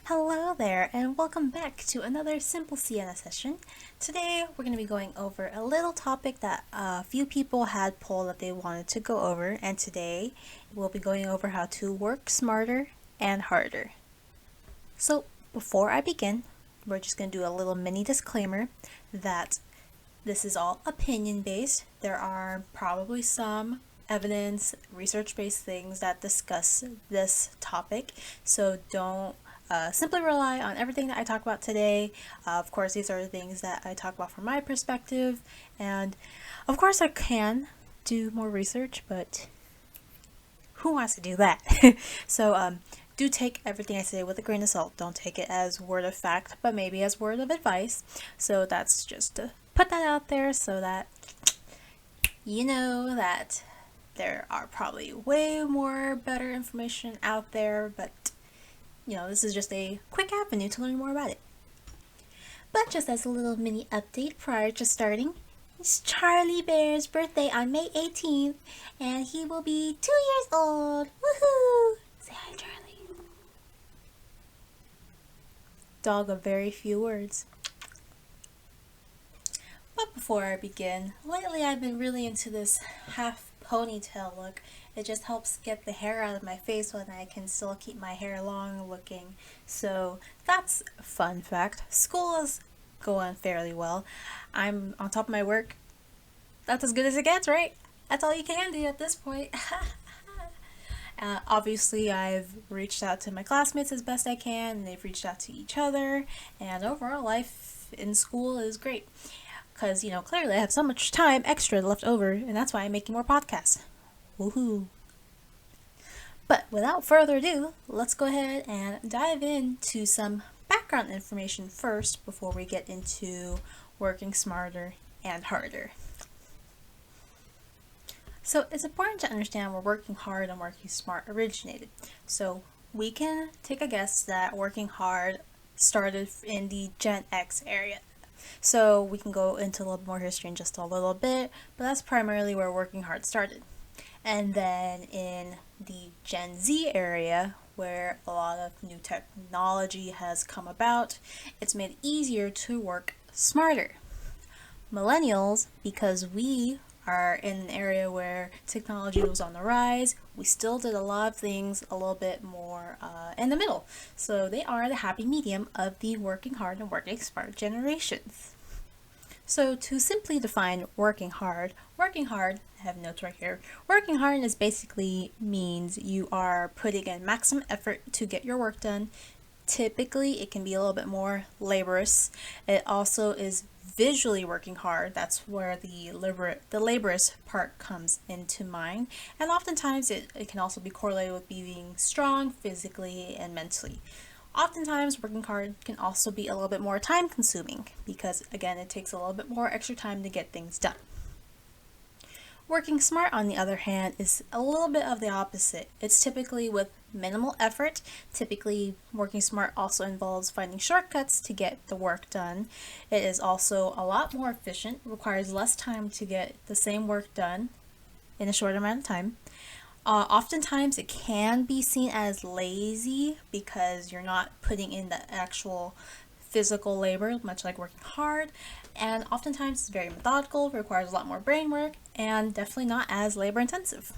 Hello there, and welcome back to another Simple Sienna session. Today, we're going to be going over a little topic that a few people had polled that they wanted to go over, and today we'll be going over how to work smarter and harder. So, before I begin, we're just going to do a little mini disclaimer that this is all opinion-based. There are probably some evidence, research-based things that discuss this topic, so don't simply rely on everything that I talk about today. Of course, these are the things that I talk about from my perspective, and of course I can do more research, but who wants to do that? So do take everything I say with a grain of salt. Don't take it as word of fact, but maybe as word of advice. So that's just to put that out there so that you know that there are probably way more better information out there, but this is just a quick avenue to learn more about it. But just as a little mini update prior to starting, it's Charlie Bear's birthday on May 18th, and he will be 2 years old. Woohoo! Say hi, Charlie. Dog of very few words. But before I begin, lately I've been really into this half ponytail look. It just helps get the hair out of my face when I can still keep my hair long looking. So that's a fun fact. School is going fairly well. I'm on top of my work. That's as good as it gets, right? That's all you can do at this point. Obviously, I've reached out to my classmates as best I can, and they've reached out to each other, and overall life in school is great. Because, clearly I have so much time extra left over, and that's why I'm making more podcasts. Woohoo! But without further ado, let's go ahead and dive into some background information first before we get into working smarter and harder. So it's important to understand where working hard and working smart originated. So we can take a guess that working hard started in the Gen X area. So we can go into a little bit more history in just a little bit, but that's primarily where working hard started. And then in the Gen Z area, where a lot of new technology has come about, it's made easier to work smarter. Millennials, because we are in an area where technology was on the rise, we still did a lot of things a little bit more in the middle. So they are the happy medium of the working hard and working smart generations. So to simply define working hard, I have notes right here. Working hard is basically means you are putting in maximum effort to get your work done. Typically, it can be a little bit more laborious. It also is visually working hard. That's where the laborious part comes into mind. And oftentimes, it can also be correlated with being strong physically and mentally. Oftentimes, working hard can also be a little bit more time consuming because, again, it takes a little bit more extra time to get things done. Working smart, on the other hand, is a little bit of the opposite. It's typically with minimal effort. Typically, working smart also involves finding shortcuts to get the work done. It is also a lot more efficient, requires less time to get the same work done in a short amount of time. Oftentimes it can be seen as lazy because you're not putting in the actual physical labor, much like working hard, and oftentimes it's very methodical, requires a lot more brain work, and definitely not as labor intensive.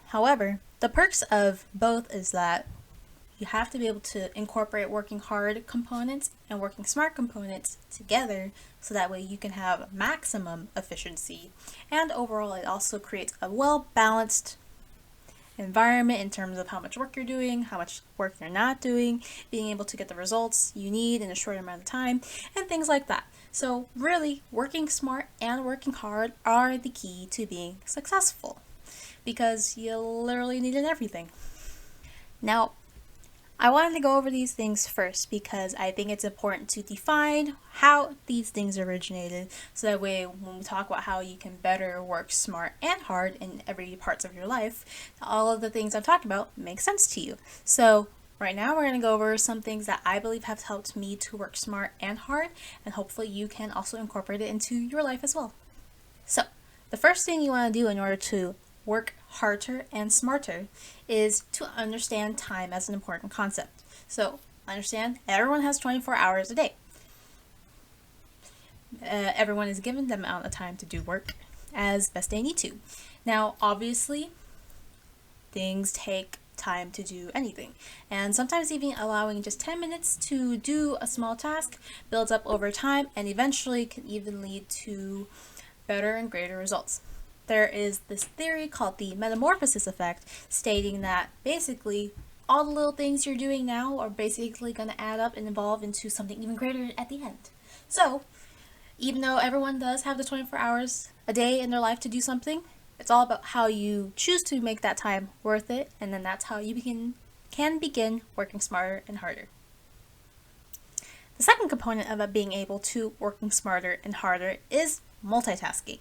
However, the perks of both is that you have to be able to incorporate working hard components and working smart components together so that way you can have maximum efficiency. And overall, it also creates a well-balanced environment in terms of how much work you're doing, how much work you're not doing, being able to get the results you need in a short amount of time, and things like that. So really, working smart and working hard are the key to being successful because you literally need everything. Now, I wanted to go over these things first because I think it's important to define how these things originated so that way when we talk about how you can better work smart and hard in every parts of your life, all of the things I've talked about make sense to you. So right now we're going to go over some things that I believe have helped me to work smart and hard, and hopefully you can also incorporate it into your life as well. So the first thing you want to do in order to work harder, and smarter is to understand time as an important concept. So understand everyone has 24 hours a day. Everyone is given the amount of time to do work as best they need to. Now, obviously, things take time to do anything, and sometimes even allowing just 10 minutes to do a small task builds up over time and eventually can even lead to better and greater results. There is this theory called the metamorphosis effect, stating that basically all the little things you're doing now are basically going to add up and evolve into something even greater at the end. So even though everyone does have the 24 hours a day in their life to do something, it's all about how you choose to make that time worth it, and then that's how you can begin working smarter and harder. The second component of being able to working smarter and harder is multitasking.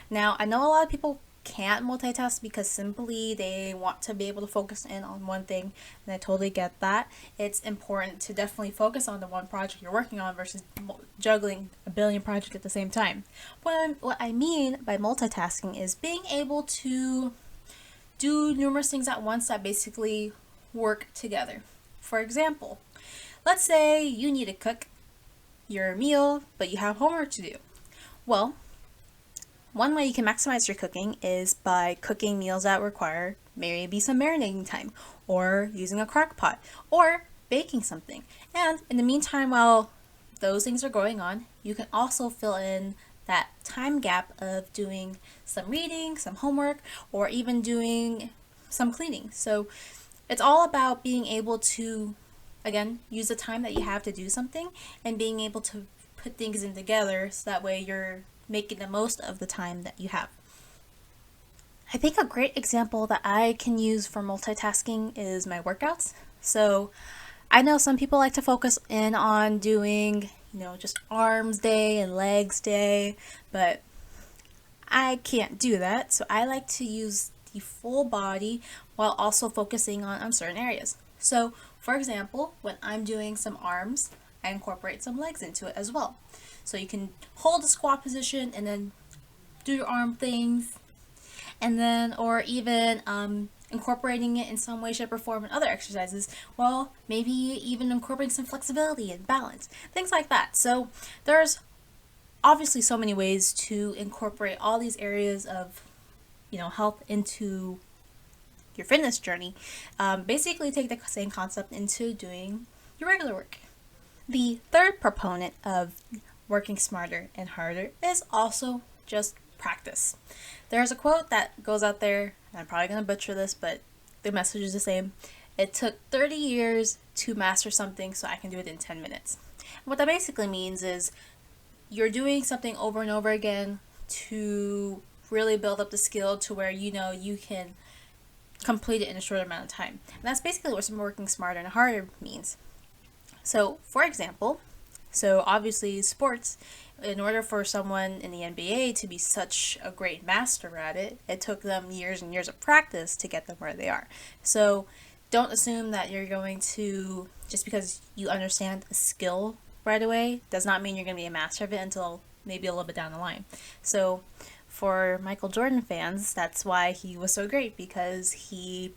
Now, I know a lot of people can't multitask because simply they want to be able to focus in on one thing, and I totally get that. It's important to definitely focus on the one project you're working on versus juggling a billion projects at the same time. What I mean by multitasking is being able to do numerous things at once that basically work together. For example, let's say you need to cook your meal, but you have homework to do. Well, one way you can maximize your cooking is by cooking meals that require maybe some marinating time, or using a crock pot, or baking something. And in the meantime, while those things are going on, you can also fill in that time gap of doing some reading, some homework, or even doing some cleaning. So it's all about being able to, again, use the time that you have to do something and being able to put things in together so that way you're making the most of the time that you have. I think a great example that I can use for multitasking is my workouts. So I know some people like to focus in on doing, just arms day and legs day, but I can't do that. So I like to use the full body while also focusing on certain areas. So for example, when I'm doing some arms, I incorporate some legs into it as well. So you can hold the squat position and then do your arm things, and then, or even incorporating it in some way, shape, or form in other exercises. Well, maybe even incorporating some flexibility and balance, things like that. So there's obviously so many ways to incorporate all these areas of, health into your fitness journey. Basically take the same concept into doing your regular work. The third proponent of working smarter and harder is also just practice. There's a quote that goes out there, and I'm probably going to butcher this, but the message is the same. It took 30 years to master something, so I can do it in 10 minutes. And what that basically means is you're doing something over and over again to really build up the skill to where you can complete it in a short amount of time. And that's basically what working smarter and harder means. So, for example, obviously sports, in order for someone in the NBA to be such a great master at it, it took them years and years of practice to get them where they are. So don't assume that you're going to, just because you understand a skill right away, does not mean you're going to be a master of it until maybe a little bit down the line. So for Michael Jordan fans, that's why he was so great, because he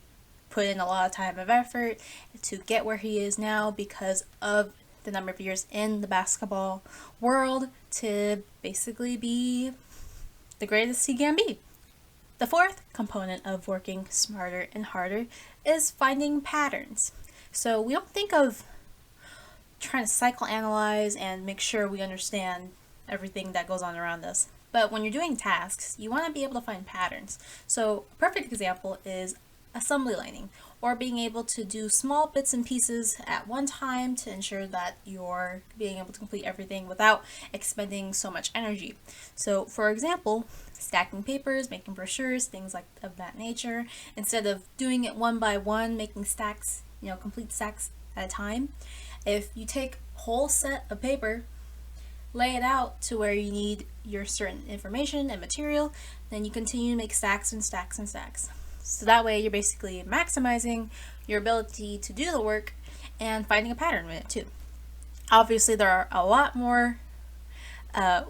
put in a lot of time and effort to get where he is now because of the number of years in the basketball world to basically be the greatest he can be. The fourth component of working smarter and harder is finding patterns. So we don't think of trying to psychoanalyze and make sure we understand everything that goes on around us. But when you're doing tasks, you want to be able to find patterns. So a perfect example is assembly lining, or being able to do small bits and pieces at one time to ensure that you're being able to complete everything without expending so much energy. So for example, stacking papers, making brochures, things like of that nature, instead of doing it one by one, making stacks, complete stacks at a time. If you take a whole set of paper, lay it out to where you need your certain information and material, then you continue to make stacks and stacks and stacks. So that way you're basically maximizing your ability to do the work and finding a pattern in it too. Obviously there are a lot more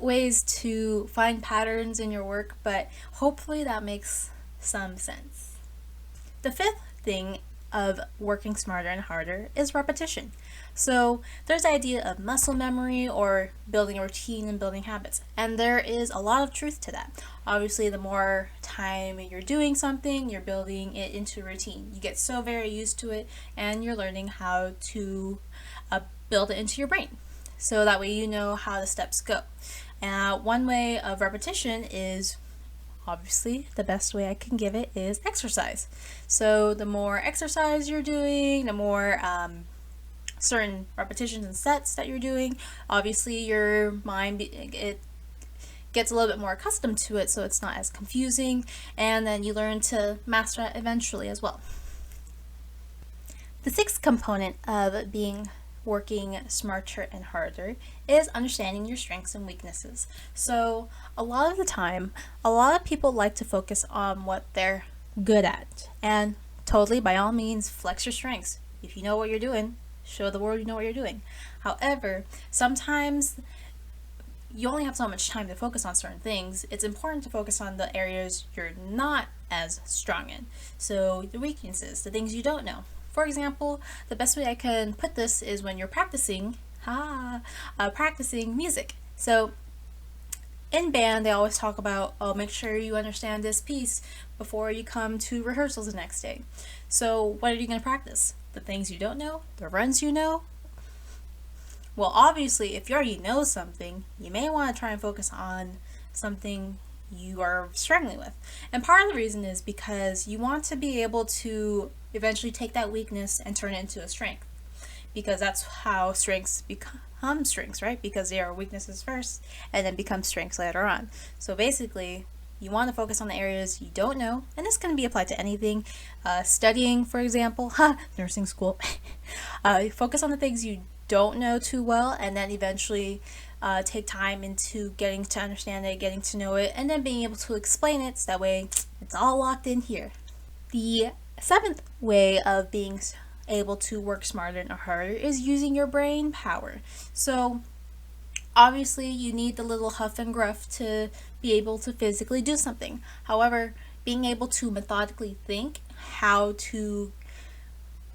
ways to find patterns in your work, but hopefully that makes some sense. The fifth thing of working smarter and harder is repetition. So there's the idea of muscle memory or building a routine and building habits. And there is a lot of truth to that. Obviously, the more time you're doing something, you're building it into a routine. You get so very used to it and you're learning how to build it into your brain. So that way you know how the steps go. One way of repetition is, obviously, the best way I can give it is exercise. So the more exercise you're doing, the more certain repetitions and sets that you're doing, obviously your mind, it gets a little bit more accustomed to it, so it's not as confusing, and then you learn to master it eventually as well. The sixth component of working smarter and harder is understanding your strengths and weaknesses. So a lot of the time, a lot of people like to focus on what they're good at, and totally, by all means, flex your strengths. If you know what you're doing, show the world you know what you're doing. However, sometimes you only have so much time to focus on certain things. It's important to focus on the areas you're not as strong in. So the weaknesses, the things you don't know. For example, the best way I can put this is when you're practicing music. So in band, they always talk about, oh, make sure you understand this piece before you come to rehearsals the next day. So what are you going to practice? The things you don't know? The runs you know? Well, obviously, if you already know something, you may want to try and focus on something you are struggling with. And part of the reason is because you want to be able to eventually take that weakness and turn it into a strength. Because that's how strengths become strengths, right? Because they are weaknesses first and then become strengths later on. So basically, you want to focus on the areas you don't know, and this can be applied to anything. Studying, for example, nursing school. Focus on the things you don't know too well, and then eventually take time into getting to understand it, getting to know it, and then being able to explain it so that way it's all locked in here. The seventh way of being able to work smarter and harder is using your brain power. So obviously you need the little huff and gruff to be able to physically do something. However, being able to methodically think how to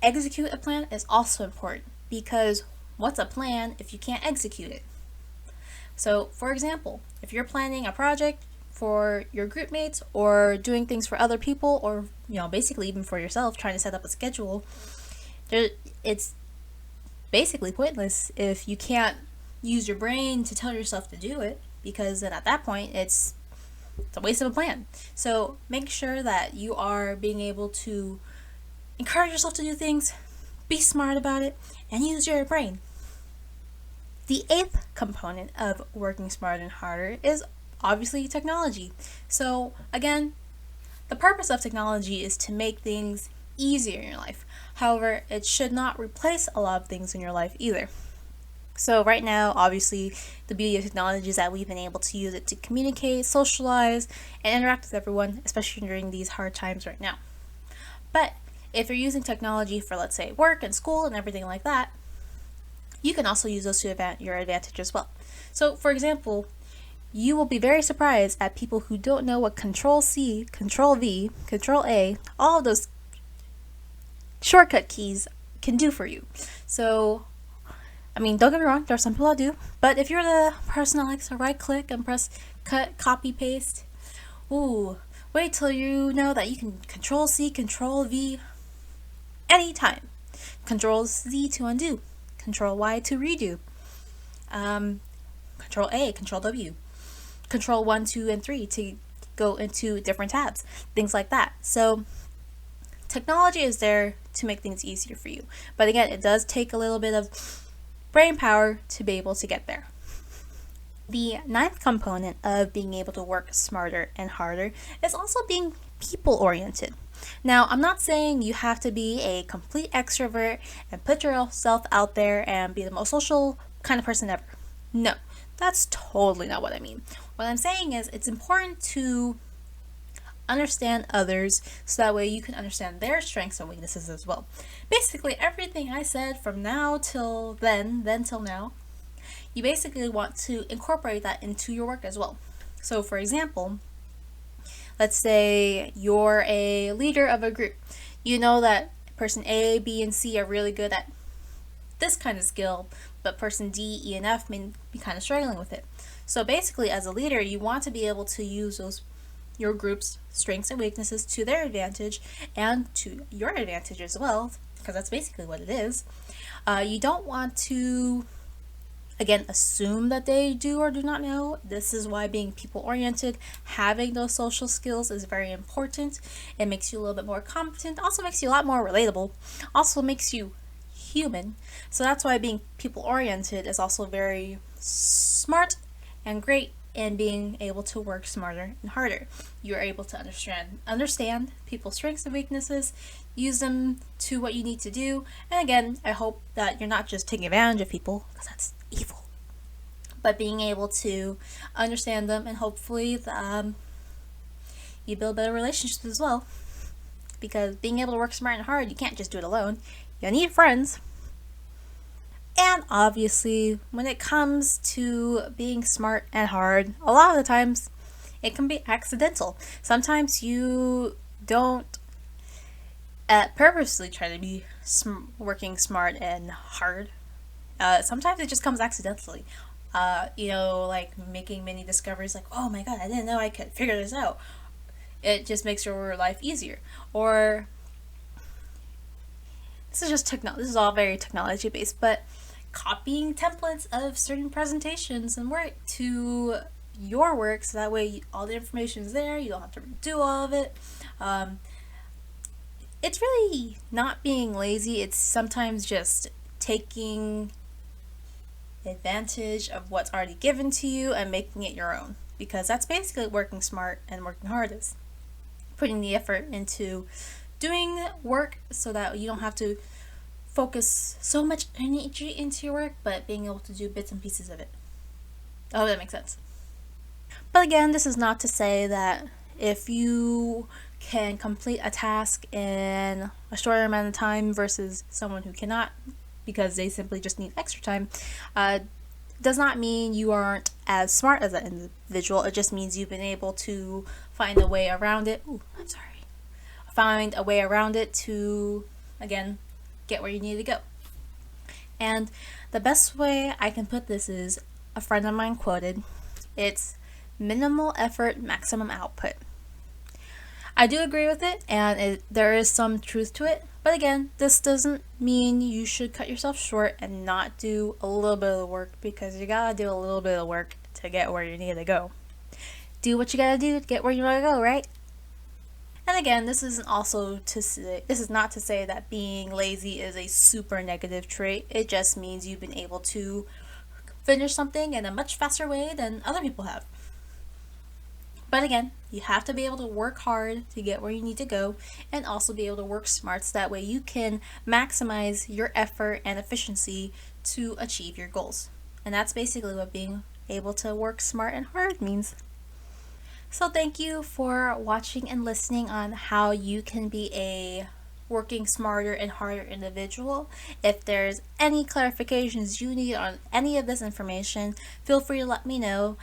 execute a plan is also important, because what's a plan if you can't execute it? So for example, if you're planning a project for your group mates or doing things for other people, or basically even for yourself, trying to set up a schedule, it's basically pointless if you can't use your brain to tell yourself to do it, because then at that point it's a waste of a plan. So make sure that you are being able to encourage yourself to do things, be smart about it, and use your brain. The eighth component of working smarter and harder is obviously technology. So again, the purpose of technology is to make things easier in your life. However, it should not replace a lot of things in your life either. So right now, obviously, the beauty of technology is that we've been able to use it to communicate, socialize, and interact with everyone, especially during these hard times right now. But if you're using technology for, let's say, work and school and everything like that, you can also use those to your advantage as well. So, for example, you will be very surprised at people who don't know what Control-C, Control-V, Control-A, all of those shortcut keys can do for you. So, don't get me wrong, there are some people that do, but if you're the person that likes to right click and press cut, copy, paste, wait till you know that you can Control-C, Control-V anytime. Control-Z to undo, Control-Y to redo, Control-A, Control-W, Control 1, 2, and 3 to go into different tabs, things like that. So technology is there to make things easier for you. But again, it does take a little bit of brain power to be able to get there. The ninth component of being able to work smarter and harder is also being people-oriented. Now, I'm not saying you have to be a complete extrovert and put yourself out there and be the most social kind of person ever. No, that's totally not what I mean. What I'm saying is it's important to understand others so that way you can understand their strengths and weaknesses as well. Basically, everything I said from now till then till now, you basically want to incorporate that into your work as well. So for example, let's say you're a leader of a group. You know that person A, B, and C are really good at this kind of skill, but person D, E, and F may be kind of struggling with it. So basically, as a leader, you want to be able to use your group's strengths and weaknesses to their advantage and to your advantage as well, because that's basically what it is. You don't want to, again, assume that they do or do not know. This is why being people-oriented, having those social skills is very important. It makes you a little bit more competent, also makes you a lot more relatable, also makes you human. So that's why being people-oriented is also very smart and great in being able to work smarter and harder. You're able to understand people's strengths and weaknesses, use them to what you need to do, and again, I hope that you're not just taking advantage of people, because that's evil, but being able to understand them, and hopefully you build better relationships as well, because being able to work smart and hard, you can't just do it alone. You need friends. And obviously, when it comes to being smart and hard, a lot of the times it can be accidental. Sometimes you don't purposely try to be working smart and hard. Sometimes it just comes accidentally. Like making many discoveries, like, oh my god, I didn't know I could figure this out. It just makes your life easier. Or this is just this is all very technology based, but copying templates of certain presentations and work to your work, so that way all the information is there, you don't have to redo all of it. It's really not being lazy, it's sometimes just taking advantage of what's already given to you and making it your own, because that's basically working smart and working hard is putting the effort into doing work so that you don't have to focus so much energy into your work, but being able to do bits and pieces of it. I hope that makes sense. But again, this is not to say that if you can complete a task in a shorter amount of time versus someone who cannot, because they simply just need extra time, does not mean you aren't as smart as that individual. It just means you've been able to find a way around it. Find a way around it to, again, get where you need to go. And the best way I can put this is, a friend of mine quoted, it's minimal effort, maximum output. I do agree with it, and there is some truth to it, but again, this doesn't mean you should cut yourself short and not do a little bit of the work, because you gotta do a little bit of work to get where you need to go. Do what you gotta do to get where you wanna go, right? And again, this is not to say that being lazy is a super negative trait. It just means you've been able to finish something in a much faster way than other people have. But again, you have to be able to work hard to get where you need to go, and also be able to work smart, so that way you can maximize your effort and efficiency to achieve your goals. And that's basically what being able to work smart and hard means. So thank you for watching and listening on how you can be a working smarter and harder individual. If there's any clarifications you need on any of this information, feel free to let me know.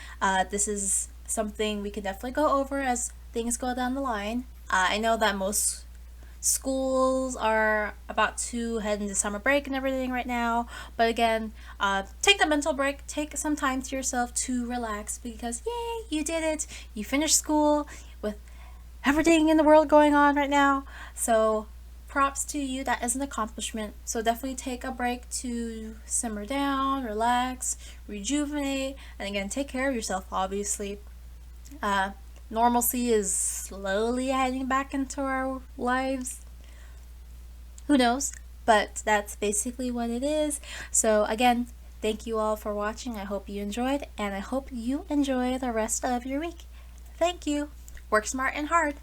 This is something we can definitely go over as things go down the line. I know that most schools are about to head into summer break and everything right now, but again, take the mental break, take some time to yourself to relax, because yay, you did it, you finished school with everything in the world going on right now, so props to you, that is an accomplishment. So definitely take a break to simmer down, relax, rejuvenate, and again, take care of yourself, obviously. Normalcy is slowly heading back into our lives. Who knows? But that's basically what it is. So again, thank you all for watching. I hope you enjoyed, and I hope you enjoy the rest of your week. Thank you. Work smart and hard.